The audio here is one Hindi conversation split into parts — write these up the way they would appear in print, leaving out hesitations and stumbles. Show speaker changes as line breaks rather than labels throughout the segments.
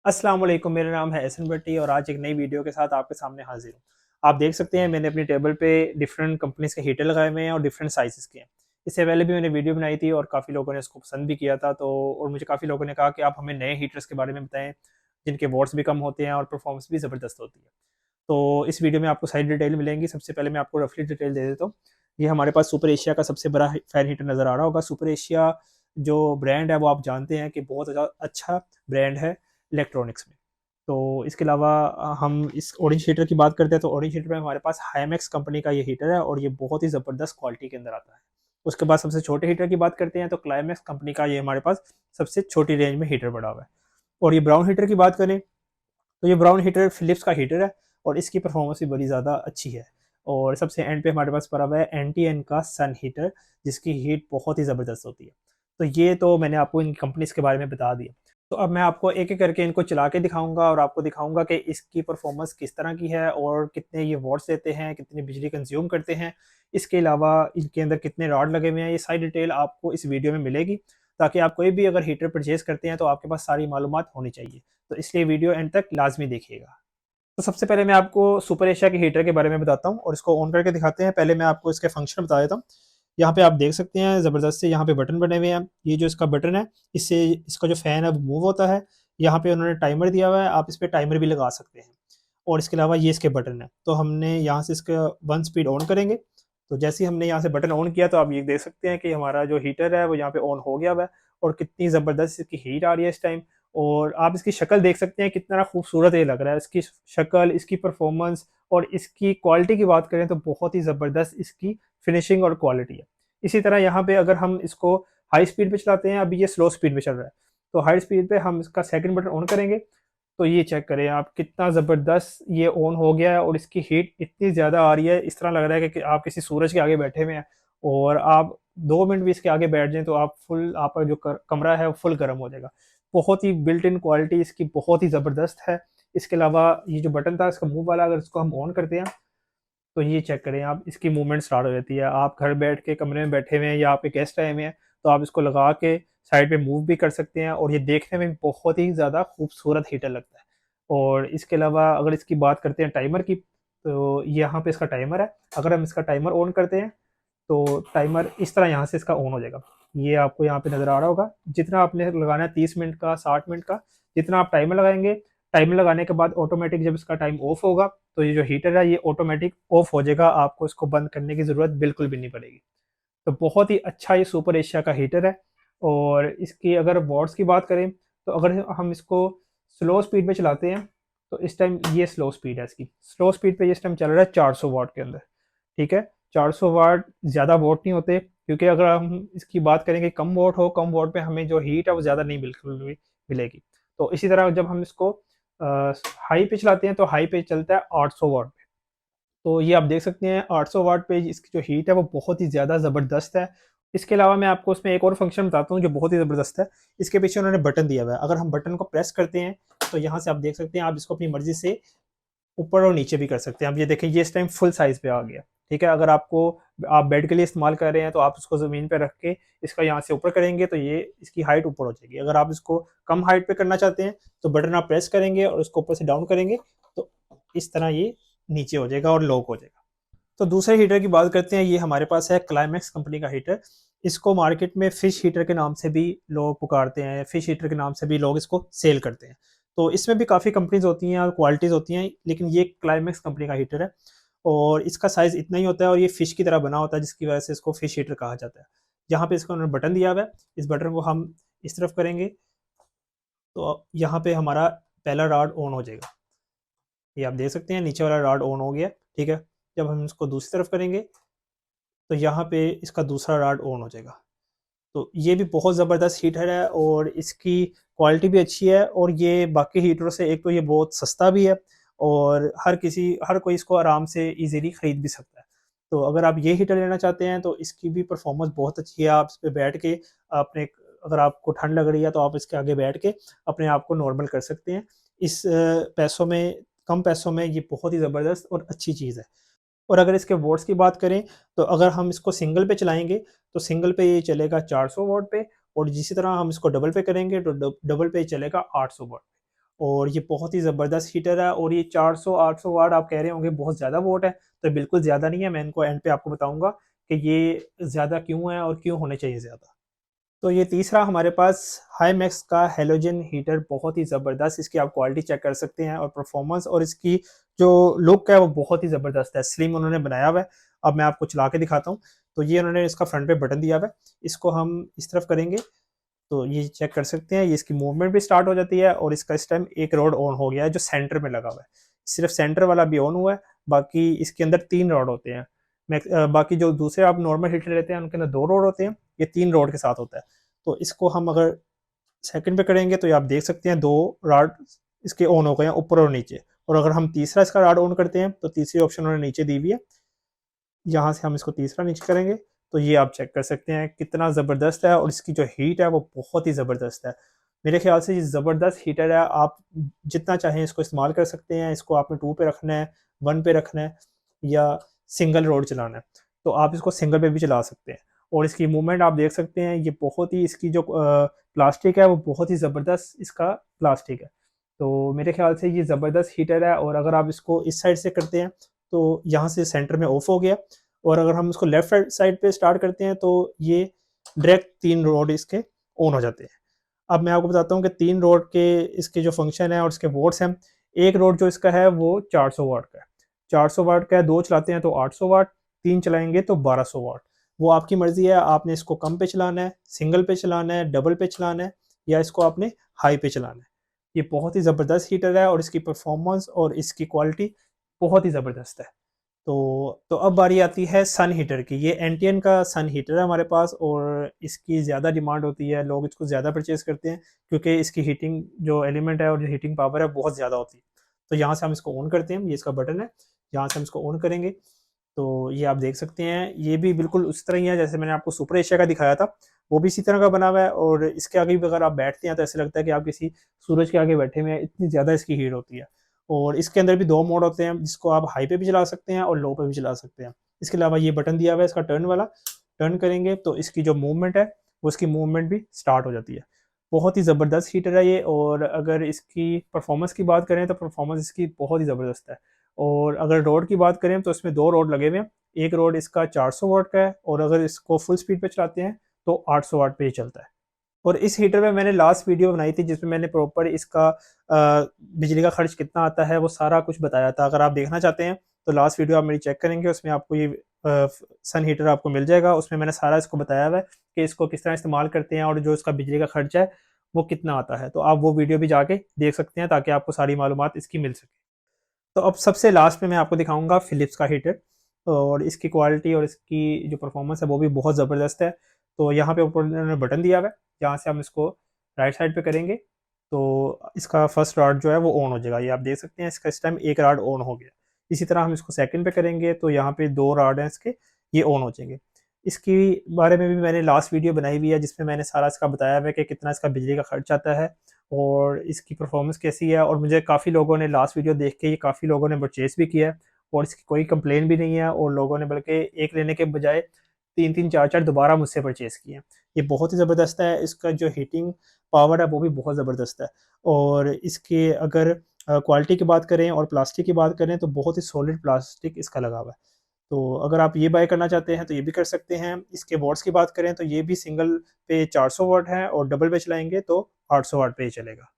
अस्सलाम वालेकुम, मेरा नाम है एहसन भट्टी और आज एक नई वीडियो के साथ आपके सामने हाजिर हूँ। आप देख सकते हैं मैंने अपनी टेबल पे डिफरेंट कंपनीज़ के हीटर लगाए हुए हैं और डिफरेंट साइज़ेज़ के हैं। इससे पहले भी मैंने वीडियो बनाई थी और काफ़ी लोगों ने इसको पसंद भी किया था, और मुझे काफ़ी लोगों ने कहा कि आप हमें नए हीटर्स के बारे में बताएँ, जिनके वॉट्स भी कम होते हैं और परफॉर्मेंस भी ज़बरदस्त होती है। तो इस वीडियो में आपको सारी डिटेल मिलेंगी। सबसे पहले मैं आपको रफली डिटेल दे देता हूँ। ये हमारे पास सुपर एशिया का सबसे बड़ा फैन हीटर नज़र आ रहा होगा। सुपर एशिया जो ब्रांड है वो आप जानते हैं कि बहुत अच्छा ब्रांड है इलेक्ट्रॉनिक्स में। तो इसके अलावा हम इस ऑरेंज हीटर की बात करते हैं तो ऑरेंज हीटर में हमारे पास हाईमैक्स कंपनी का ये हीटर है और ये बहुत ही ज़बरदस्त क्वालिटी के अंदर आता है। उसके बाद सबसे छोटे हीटर की बात करते हैं तो क्लाइमैक्स कंपनी का ये हमारे पास सबसे छोटी रेंज में हीटर पड़ा हुआ है। और ये ब्राउन हीटर की बात करें तो ये ब्राउन हीटर फिलिप्स का हीटर है और इसकी परफॉर्मेंस भी बड़ी ज़्यादा अच्छी है। और सबसे एंड पे हमारे पास पड़ा हुआ है एनटीएन का सन हीटर, जिसकी हीट बहुत ही ज़बरदस्त होती है। तो ये तो मैंने आपको इन कंपनीज़ के बारे में बता दिया। तो अब मैं आपको एक-एक करके इनको चला के दिखाऊँगा और आपको दिखाऊँगा कि इसकी परफॉर्मेंस किस तरह की है और कितने ये वॉट्स देते हैं, कितनी बिजली कंज़्यूम करते हैं। इसके अलावा इनके अंदर कितने रॉड लगे हुए हैं, ये सारी डिटेल आपको इस वीडियो में मिलेगी, ताकि आप कोई भी अगर हीटर परचेज़ करते हैं तो आपके पास सारी मालूमात होनी चाहिए। तो इसलिए वीडियो एंड तक लाज़मी देखिएगा। तो सबसे पहले मैं आपको सुपर एशिया के हीटर के बारे में बताता हूँ और इसको ऑन करके दिखाते हैं। पहले मैं आपको इसके फंक्शन बता देता हूँ। यहाँ पे आप देख सकते हैं ज़बरदस्त से यहाँ पे बटन बने हुए हैं। ये जो इसका बटन है, इससे इसका जो फ़ैन है वो मूव होता है। यहाँ पे उन्होंने टाइमर दिया हुआ है, आप इस पे टाइमर भी लगा सकते हैं। और इसके अलावा ये इसके बटन है। तो हमने यहाँ से इसका 1 स्पीड ऑन करेंगे। तो जैसे ही हमने यहाँ से बटन ऑन किया तो आप ये देख सकते हैं कि हमारा जो हीटर है वो यहाँ पे ऑन हो गया हुआ है और कितनी ज़बरदस्त इसकी हीट आ रही है इस टाइम। और आप इसकी शक्ल देख सकते हैं कितना खूबसूरत ये लग रहा है। इसकी शक्ल, इसकी परफॉर्मेंस और इसकी क्वालिटी की बात करें तो बहुत ही ज़बरदस्त इसकी फिनिशिंग और क्वालिटी है। इसी तरह यहाँ पे अगर हम इसको हाई स्पीड पे चलाते हैं, अभी ये स्लो स्पीड पे चल रहा है, तो हाई स्पीड पे हम इसका सेकंड बटन ऑन करेंगे तो ये चेक करें आप कितना ज़बरदस्त ये ऑन हो गया है और इसकी हीट इतनी ज़्यादा आ रही है, इस तरह लग रहा है कि आप किसी सूरज के आगे बैठे हुए हैं और आप 2 मिनट भी इसके आगे बैठ जाएँ तो आप फुल आपका जो कमरा है वो फुल गर्म हो जाएगा। बहुत ही बिल्ट इन क्वालिटी इसकी बहुत ही ज़बरदस्त है। इसके अलावा ये जो बटन था इसका मुँह वाला, अगर इसको हम ऑन करते हैं तो ये चेक करें आप, इसकी मूवमेंट स्टार्ट हो जाती है। आप घर बैठ के कमरे में बैठे हुए हैं या आपके गेस्ट आए हुए हैं, तो आप इसको लगा के साइड पे मूव भी कर सकते हैं और ये देखने में बहुत ही ज़्यादा खूबसूरत हीटर लगता है। और इसके अलावा अगर इसकी बात करते हैं टाइमर की, तो यहाँ पे इसका टाइमर है। अगर हम इसका टाइमर ऑन करते हैं, तो टाइमर इस तरह यहाँ से इसका ऑन हो जाएगा। ये आपको यहाँ पे नज़र आ रहा होगा। जितना आपने लगाना है 30 मिनट का, 60 मिनट का, जितना आप टाइमर लगाएँगे, टाइमर लगाने के बाद ऑटोमेटिक जब इसका टाइम ऑफ होगा, तो ये जो हीटर है ये ऑटोमेटिक ऑफ हो जाएगा, आपको इसको बंद करने की ज़रूरत बिल्कुल भी नहीं पड़ेगी। तो बहुत ही अच्छा ये सुपर एशिया का हीटर है। और इसकी अगर वॉट्स की बात करें, तो अगर हम इसको स्लो स्पीड पे चलाते हैं, तो इस टाइम ये स्लो स्पीड है इसकी। स्लो स्पीड पे इस टाइम चल रहा है 400 वाट के अंदर, ठीक है? 400 वाट ज़्यादा वाट नहीं होते, क्योंकि अगर हम इसकी बात करें कि कम वाट हो, कम वाट पे हमें जो हीट है वो ज़्यादा नहीं बिल्कुल भी मिलेगी। तो इसी तरह जब हम इसको हाई पे चलाते हैं तो हाई पे चलता है 800 वाट पे। तो ये आप देख सकते हैं 800 वाट पे इसकी जो हीट है वो बहुत ही ज़्यादा ज़बरदस्त है। इसके अलावा मैं आपको उसमें एक और फंक्शन बताता हूँ जो बहुत ही ज़बरदस्त है। इसके पीछे उन्होंने बटन दिया हुआ है। अगर हम बटन को प्रेस करते हैं तो यहाँ से आप देख सकते हैं, आप इसको अपनी मर्ज़ी से ऊपर और नीचे भी कर सकते हैं। अब ये देखें, ये इस टाइम फुल साइज़ पे आ गया, ठीक है? अगर आप बेड के लिए इस्तेमाल कर रहे हैं तो आप इसको ज़मीन पे रख के इसका यहाँ से ऊपर करेंगे तो ये इसकी हाइट ऊपर हो जाएगी। अगर आप इसको कम हाइट पे करना चाहते हैं तो बटन आप प्रेस करेंगे और इसको ऊपर से डाउन करेंगे तो इस तरह ये नीचे हो जाएगा और लॉक हो जाएगा। तो दूसरे हीटर की बात करते हैं। ये हमारे पास है क्लाइमैक्स कंपनी का हीटर। इसको मार्केट में फिश हीटर के नाम से भी लोग पुकारते हैं, फिश हीटर के नाम से भी लोग इसको सेल करते हैं। तो इसमें भी काफ़ी कंपनीज होती हैं और क्वालिटीज़ होती हैं, लेकिन ये क्लाइमैक्स कंपनी का हीटर है और इसका साइज़ इतना ही होता है और ये फिश की तरह बना होता है, जिसकी वजह से इसको फिश हीटर कहा जाता है। यहाँ पे इसका उन्होंने बटन दिया हुआ है, इस बटन को हम इस तरफ करेंगे तो यहाँ पे हमारा पहला रॉड ऑन हो जाएगा। ये आप देख सकते हैं नीचे वाला रॉड ऑन हो गया, ठीक है? जब हम इसको दूसरी तरफ करेंगे तो यहाँ पे इसका दूसरा रॉड ऑन हो जाएगा। तो ये भी बहुत ज़बरदस्त हीटर है और इसकी क्वालिटी भी अच्छी है और ये बाकी हीटरों से, एक तो ये बहुत सस्ता भी है और हर कोई इसको आराम से ईज़िली खरीद भी सकता है। तो अगर आप ये हीटर लेना चाहते हैं तो इसकी भी परफ़ॉर्मेंस बहुत अच्छी है। आप इस पे बैठ के अपने, अगर आपको ठंड लग रही है तो आप इसके आगे बैठ के अपने आप को नॉर्मल कर सकते हैं। इस पैसों में, कम पैसों में ये बहुत ही ज़बरदस्त और अच्छी चीज़ है। और अगर इसके वॉट्स की बात करें, तो अगर हम इसको सिंगल पे चलाएँगे, तो सिंगल पे ये चलेगा 400 वॉट पे और इसी तरह हम इसको डबल पे करेंगे तो डबल पे चलेगा 800 वॉट। और ये बहुत ही ज़बरदस्त हीटर है। और ये 400-800 वाट आप कह रहे होंगे बहुत ज़्यादा वोट है, तो बिल्कुल ज़्यादा नहीं है। मैं इनको एंड पे आपको बताऊंगा कि ये ज़्यादा क्यों है और क्यों होने चाहिए ज़्यादा। तो ये तीसरा हमारे पास हाईमैक्स का हैलोजन हीटर, बहुत ही ज़बरदस्त। इसकी आप क्वालिटी चेक कर सकते हैं और परफॉर्मेंस और इसकी जो लुक है वो बहुत ही ज़बरदस्त है। स्लिम उन्होंने बनाया हुआ है। अब मैं आपको चला के दिखाता हूँ। तो ये उन्होंने इसका फ्रंट पे बटन दिया हुआ है, इसको हम इस तरफ करेंगे तो ये चेक कर सकते हैं, ये इसकी मूवमेंट भी स्टार्ट हो जाती है। और इसका इस टाइम एक रॉड ऑन हो गया है जो सेंटर में लगा हुआ है। सिर्फ सेंटर वाला भी ऑन हुआ है, बाकी इसके अंदर 3 रॉड होते हैं। बाकी जो दूसरे आप नॉर्मल हीटर लेते हैं उनके अंदर 2 रॉड होते हैं, ये 3 रॉड के साथ होता है। तो इसको हम अगर सेकंड पे करेंगे तो ये आप देख सकते हैं 2 रॉड इसके ऑन हो गए हैं, ऊपर और नीचे। और अगर हम तीसरा इसका रॉड ऑन करते हैं तो तीसरी ऑप्शन उन्होंने नीचे दी हुई है, यहाँ से हम इसको तीसरा नीचे करेंगे तो ये आप चेक कर सकते हैं कितना ज़बरदस्त है। और इसकी जो हीट है वो बहुत ही ज़बरदस्त है। मेरे ख्याल से ये ज़बरदस्त हीटर है, आप जितना चाहें इसको इस्तेमाल कर सकते हैं। इसको आपने 2 पे रखना है, 1 पे रखना है या सिंगल रोड चलाना है, तो आप इसको सिंगल पे भी चला सकते हैं। और इसकी मूवमेंट आप देख सकते हैं, ये बहुत ही इसकी जो प्लास्टिक है वो बहुत ही ज़बरदस्त इसका प्लास्टिक है। तो मेरे ख्याल से ये ज़बरदस्त हीटर है। और अगर आप इसको इस साइड से करते हैं तो यहाँ से सेंटर में ऑफ हो गया। और अगर हम उसको लेफ्ट साइड पे स्टार्ट करते हैं तो ये डायरेक्ट 3 रोड इसके ऑन हो जाते हैं। अब मैं आपको बताता हूँ कि 3 रोड के इसके जो फंक्शन है और इसके वोट्स हैं। एक रोड जो इसका है वो 400 वाट का है। 400 वाट का है, 2 चलाते हैं तो 800 वाट, 3 चलाएंगे तो 1200 वाट। वो आपकी मर्जी है, आपने इसको कम पे चलाना है, सिंगल पे चलाना है, डबल पे चलाना है या इसको आपने हाई पे चलाना है। ये बहुत ही ज़बरदस्त हीटर है और इसकी परफॉर्मेंस और इसकी क्वालिटी बहुत ही ज़बरदस्त है। तो अब बारी आती है सन हीटर की। ये एनटीएन का सन हीटर है हमारे पास और इसकी ज़्यादा डिमांड होती है, लोग इसको ज़्यादा परचेज़ करते हैं क्योंकि इसकी हीटिंग जो एलिमेंट है और जो हीटिंग पावर है बहुत ज़्यादा होती है। तो यहाँ से हम इसको ऑन करते हैं, ये इसका बटन है, यहाँ से हम इसको ऑन करेंगे तो ये आप देख सकते हैं, ये भी बिल्कुल उस तरह ही है जैसे मैंने आपको सुपर एशिया का दिखाया था, वो भी इसी तरह का बना हुआ है। और इसके आगे भी अगर आप बैठते हैं तो ऐसा लगता है कि आप किसी सूरज के आगे बैठे हुए हैं, इतनी ज़्यादा इसकी हीट होती है। और इसके अंदर भी 2 मोड होते हैं, जिसको आप हाई पे भी चला सकते हैं और लो पे भी चला सकते हैं। इसके अलावा ये बटन दिया हुआ है इसका टर्न वाला, टर्न करेंगे तो इसकी जो मूवमेंट है वो उसकी मूवमेंट भी स्टार्ट हो जाती है। बहुत ही ज़बरदस्त हीटर है ये। और अगर इसकी परफॉर्मेंस की बात करें तो परफॉर्मेंस इसकी बहुत ही ज़बरदस्त है। और अगर रोड की बात करें तो इसमें 2 रोड लगे हुए हैं। एक रोड इसका 400 वाट का है और अगर इसको फुल स्पीड पे चलाते हैं तो 800 वाट पे ही चलता है। और इस हीटर में मैंने लास्ट वीडियो बनाई थी जिसमें मैंने प्रॉपर इसका बिजली का खर्च कितना आता है वो सारा कुछ बताया था। अगर आप देखना चाहते हैं तो लास्ट वीडियो आप मेरी चेक करेंगे, उसमें आपको ये सन हीटर आपको मिल जाएगा। उसमें मैंने सारा इसको बताया हुआ है कि इसको किस तरह इस्तेमाल करते हैं और जो इसका बिजली का खर्चा है वो कितना आता है। तो आप वो वीडियो भी जाके देख सकते हैं ताकि आपको सारी मालूमात इसकी मिल सके। तो अब सबसे लास्ट में मैं आपको दिखाऊंगा फिलिप्स का हीटर। और इसकी क्वालिटी और इसकी जो परफॉर्मेंस है वो भी बहुत ज़बरदस्त है। तो यहाँ पे ऊपर उन्होंने बटन दिया हुआ है, जहाँ से हम इसको राइट साइड पे करेंगे तो इसका फर्स्ट रॉड जो है वो ऑन हो जाएगा। ये आप देख सकते हैं, इसका इस टाइम एक रॉड ऑन हो गया। इसी तरह हम इसको सेकंड पे करेंगे तो यहाँ पे 2 रॉड हैं इसके, ये ऑन हो जाएंगे। इसकी बारे में भी मैंने लास्ट वीडियो बनाई हुई है जिसमें मैंने सारा इसका बताया हुआ है कि कितना इसका बिजली का खर्च आता है और इसकी परफॉर्मेंस कैसी है। और मुझे काफ़ी लोगों ने लास्ट वीडियो देख के, ये काफ़ी लोगों ने परचेज़ भी किया है और इसकी कोई कंप्लेन भी नहीं है। और लोगों ने बल्कि एक लेने के बजाय 3-3 4-4 दोबारा मुझसे परचेज़ किए हैं। ये बहुत ही ज़बरदस्त है, इसका जो हीटिंग पावर है वो भी बहुत ज़बरदस्त है। और इसके अगर क्वालिटी की बात करें और प्लास्टिक की बात करें तो बहुत ही सॉलिड प्लास्टिक इसका लगा हुआ है। तो अगर आप ये बाय करना चाहते हैं तो ये भी कर सकते हैं। इसके वॉट्स की बात करें तो ये भी सिंगल पे 400 वाट है और डबल पे चलाएँगे तो 800 वाट पे ही चलेगा।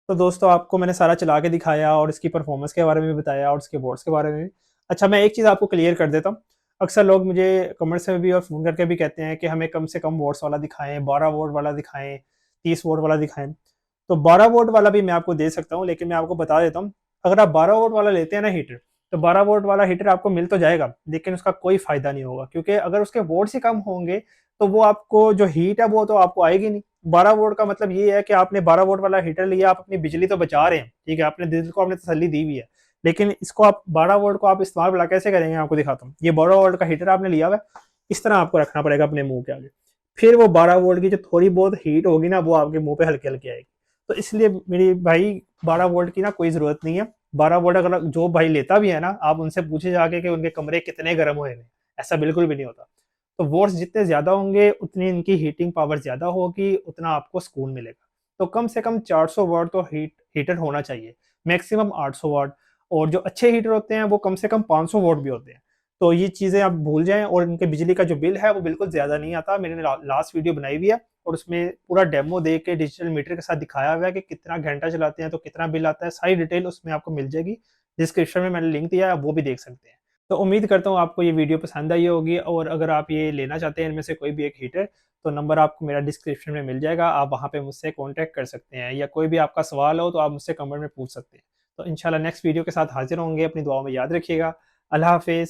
तो दोस्तों आपको मैंने सारा चला के दिखाया और इसकी परफॉर्मेंस के बारे में भी बताया और इसके वॉट्स के बारे में भी। अच्छा, मैं एक चीज़ आपको क्लियर कर देता हूँ। अक्सर लोग मुझे कमेंट्स में भी और फ़ोन करके भी कहते हैं कि हमें कम से कम वॉट्स वाला दिखाएँ, 12 वोल्ट वाला दिखाएँ, 30 वोल्ट वाला दिखाएँ। तो 12 वोल्ट वाला भी मैं आपको दे सकता हूँ, लेकिन मैं आपको बता देता हूँ, अगर आप 12 वोल्ट वाला लेते हैं ना हीटर, तो 12 वोल्ट वाला हीटर आपको मिल तो जाएगा, लेकिन उसका कोई फ़ायदा नहीं होगा क्योंकि अगर उसके वोल्ट्स ही कम होंगे, तो वो आपको जो हीट है वो तो आपको आएगी नहीं। 12 वोल्ट का मतलब ये है कि आपने 12 वोल्ट वाला हीटर लिया, आप अपनी बिजली तो बचा रहे हैं, ठीक है, आपने दिल को आपने तसल्ली दी हुई है, लेकिन इसको आप 12 वोल्ट को आप इस्तेमाल भला कैसे करेंगे, आपको दिखाता हूँ। ये 12 वोल्ट का हीटर आपने लिया हुआ है, इस तरह आपको रखना पड़ेगा अपने मुंह के आगे, फिर वो 12 वोल्ट की जो थोड़ी बहुत हीट होगी ना वो आपके मुंह पे हल्की हल्की आएगी। तो इसलिए मेरी भाई 12 वोल्ट की ना कोई ज़रूरत नहीं है। 12 वोल्ट अगर जो भाई लेता भी है ना, आप उनसे पूछे जाके कि उनके कमरे कितने गर्म हुए हैं, ऐसा बिल्कुल भी नहीं होता। तो वोट्स जितने ज़्यादा होंगे उतनी इनकी हीटिंग पावर ज़्यादा होगी, उतना आपको सुकून मिलेगा। तो कम से कम 400 वाट तो हीटर होना चाहिए, मैक्सिमम 800 वाट, और जो अच्छे हीटर होते हैं वो कम से कम 500 वाट भी होते हैं। तो ये चीज़ें आप भूल जाएँ, और इनके बिजली का जो बिल है वो बिल्कुल ज़्यादा नहीं आता। मैंने लास्ट वीडियो बनाई हुई है और उसमें पूरा डेमो दे के डिजिटल मीटर के साथ दिखाया हुआ है कि कितना घंटा चलाते हैं तो कितना बिल आता है, सारी डिटेल उसमें आपको मिल जाएगी। डिस्क्रिप्शन में मैंने लिंक दिया है, आप वो भी देख सकते हैं। तो उम्मीद करता हूँ आपको ये वीडियो पसंद आई होगी, और अगर आप ये लेना चाहते हैं इनमें से कोई भी एक हीटर, तो नंबर आपको मेरा डिस्क्रिप्शन में मिल जाएगा, आप वहाँ पे मुझसे कॉन्टैक्ट कर सकते हैं, या कोई भी आपका सवाल हो तो आप मुझसे कमेंट में पूछ सकते हैं। तो इंशाल्लाह नेक्स्ट वीडियो के साथ हाज़िर होंगे, अपनी दुआओं में याद रखिएगा। अल्लाह हाफ़िज़।